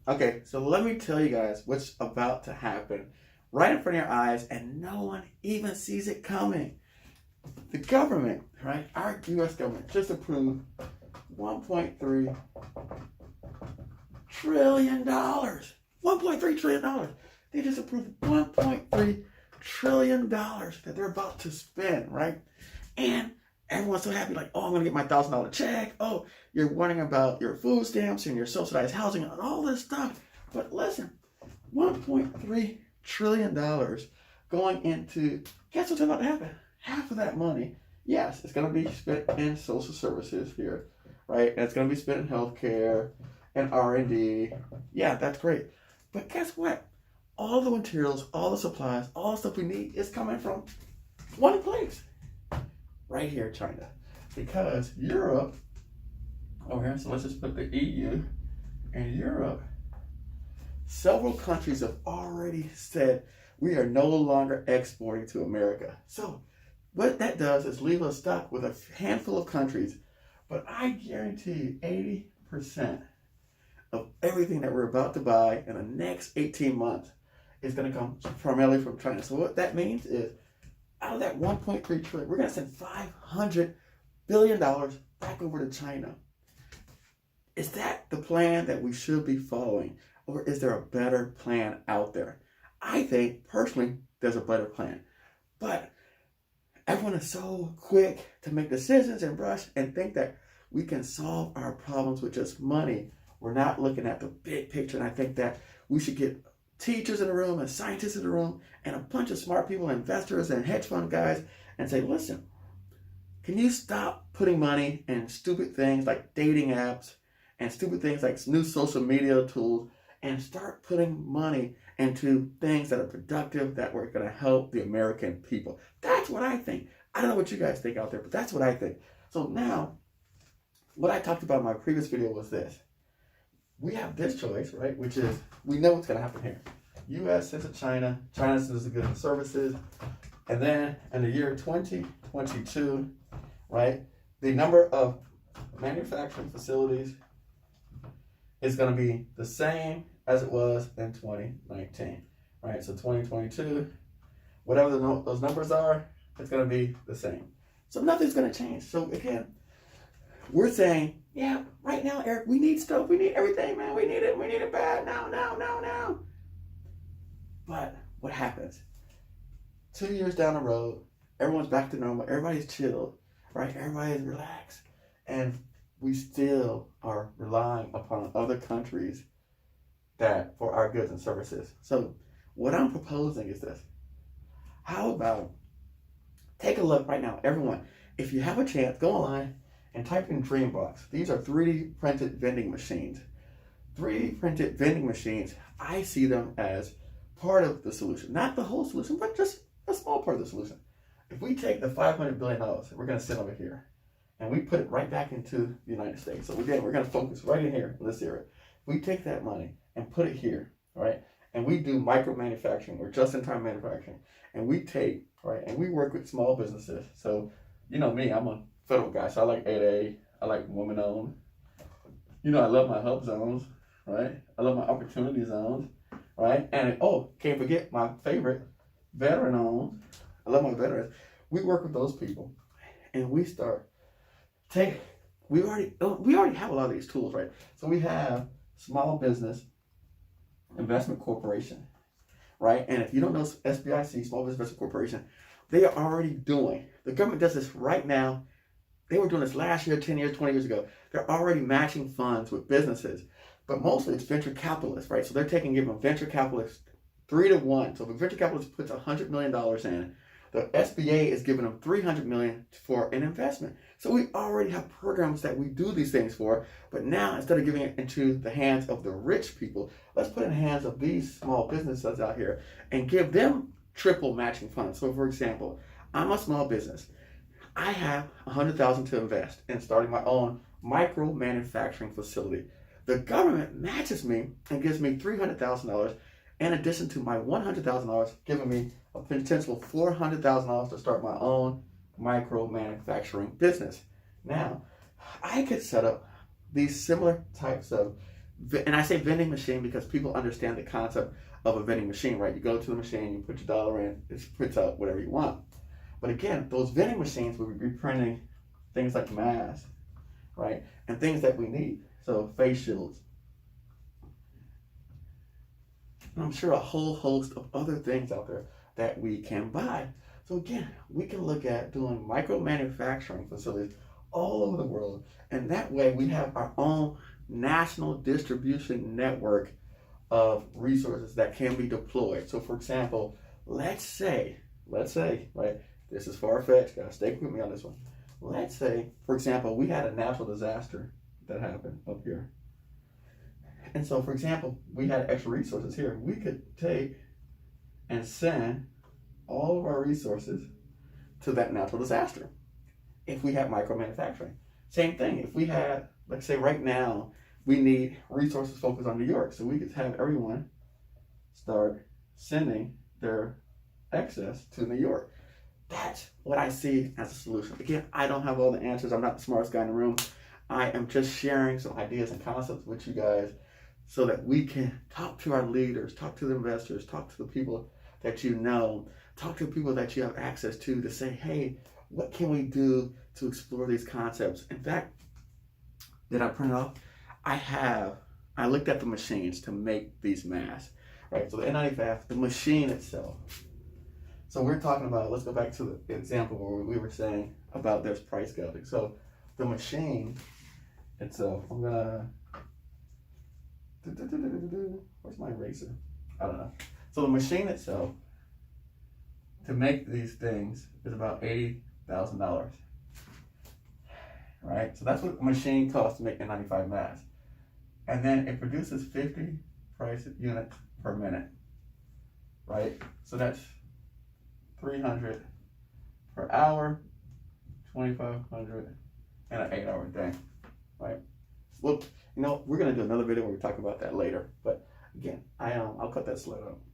Okay, so let me tell you guys what's about to happen right in front of your eyes, and no one even sees it coming. The government, right? Our U.S. government just approved $1.3 trillion. $1.3 trillion. They just approved $1.3 trillion that they're about to spend, right? And everyone's so happy, like, oh, I'm gonna get my $1,000 check. Oh, you're worrying about your food stamps and your subsidized housing and all this stuff. But listen, $1.3 trillion going into, guess what's about to happen? Half of that money, yes, it's gonna be spent in social services here, right? And it's gonna be spent in healthcare and R&D. Yeah, that's great. But guess what? All the materials, all the supplies, all the stuff we need is coming from one place. Right here, China. Because Europe, over here, so let's just put the EU and Europe, several countries have already said we are no longer exporting to America. So what that does is leave us stuck with a handful of countries. But I guarantee you 80% of everything that we're about to buy in the next 18 months is going to come primarily from China. So what that means is out of that 1.3 trillion, we're going to send $500 billion back over to China. Is that the plan that we should be following? Or is there a better plan out there? I think, personally, there's a better plan. But everyone is so quick to make decisions and rush and think that we can solve our problems with just money. We're not looking at the big picture. And I think that we should get teachers in the room and scientists in the room and a bunch of smart people, investors and hedge fund guys, and say, listen, can you stop putting money in stupid things like dating apps and stupid things like new social media tools and start putting money into things that are productive, that are going to help the American people? That's what I think. I don't know what you guys think out there, but that's what I think. So now, what I talked about in my previous video was this. We have this choice, right, which is we know what's going to happen here. U.S. sends to China, China sends the goods and services, and then in the year 2022, right, the number of manufacturing facilities is going to be the same as it was in 2019, right? So 2022, whatever those numbers are, it's going to be the same. So nothing's going to change. So again, we're saying, yeah, right now, Eric, we need stuff. We need everything, man. We need it. We need it bad. Now. But what happens? 2 years down the road, everyone's back to normal. Everybody's chilled, right? Everybody's relaxed. And we still are relying upon other countries that for our goods and services. So what I'm proposing is this. How about take a look right now, everyone. If you have a chance, go online and type in Dreambox. These are 3D printed vending machines. 3D printed vending machines, I see them as part of the solution. Not the whole solution, but just a small part of the solution. If we take the $500 billion we're going to send over here, and we put it right back into the United States. So again, we're going to focus right in here in this area. We take that money and put it here, right? And we do micro manufacturing or just-in-time manufacturing. And we take, right, and we work with small businesses. So, you know me, I'm a federal guy, so I like 8A, I like woman-owned. You know, I love my help zones, right? I love my opportunity zones, right? And, can't forget my favorite, veteran-owned. I love my veterans. We work with those people, and we start we already have a lot of these tools, right? So we have Small Business Investment Corporation, right? And if you don't know SBIC, Small Business Investment Corporation, they are already doing, the government does this right now. They were doing this last year, 10 years, 20 years ago. They're already matching funds with businesses, but mostly it's venture capitalists, right? So they're giving a venture capitalist 3-to-1. So if a venture capitalist puts $100 million in, the SBA is giving them $300 million for an investment. So we already have programs that we do these things for, but now instead of giving it into the hands of the rich people, let's put it in the hands of these small businesses out here and give them triple matching funds. So for example, I'm a small business. I have $100,000 to invest in starting my own micro manufacturing facility. The government matches me and gives me $300,000 in addition to my $100,000, giving me a potential $400,000 to start my own micro manufacturing business. Now, I could set up these similar types of and I say vending machine because people understand the concept of a vending machine, right? You go to the machine, you put your dollar in, it spits out whatever you want. But again, those vending machines will be printing things like masks, right? And things that we need. So face shields. And I'm sure a whole host of other things out there that we can buy. So again, we can look at doing micro manufacturing facilities all over the world. And that way we have our own national distribution network of resources that can be deployed. So for example, let's say, right, this is far-fetched, gotta stay with me on this one. Let's say, for example, we had a natural disaster that happened up here. And so, for example, we had extra resources here. We could take and send all of our resources to that natural disaster if we had micro manufacturing. Same thing, if we had, let's say right now, we need resources focused on New York. So we could have everyone start sending their excess to New York. That's what I see as a solution. Again, I don't have all the answers. I'm not the smartest guy in the room. I am just sharing some ideas and concepts with you guys so that we can talk to our leaders, talk to the investors, talk to the people that you know, talk to people that you have access to say, hey, what can we do to explore these concepts? In fact, did I print off? I looked at the machines to make these masks, right? So the N95, the machine itself. So we're talking about, let's go back to the example where we were saying about there's price gouging. So the machine itself, I'm gonna, where's my eraser? I don't know. So the machine itself, to make these things, is about $80,000. Right? So that's what a machine costs to make a 95 mask. And then it produces 50 price units per minute. Right? So that's 300 per hour, 2,500, and an 8-hour day. Right? Look, we're gonna do another video where we talk about that later. But again, I'll cut that slide out.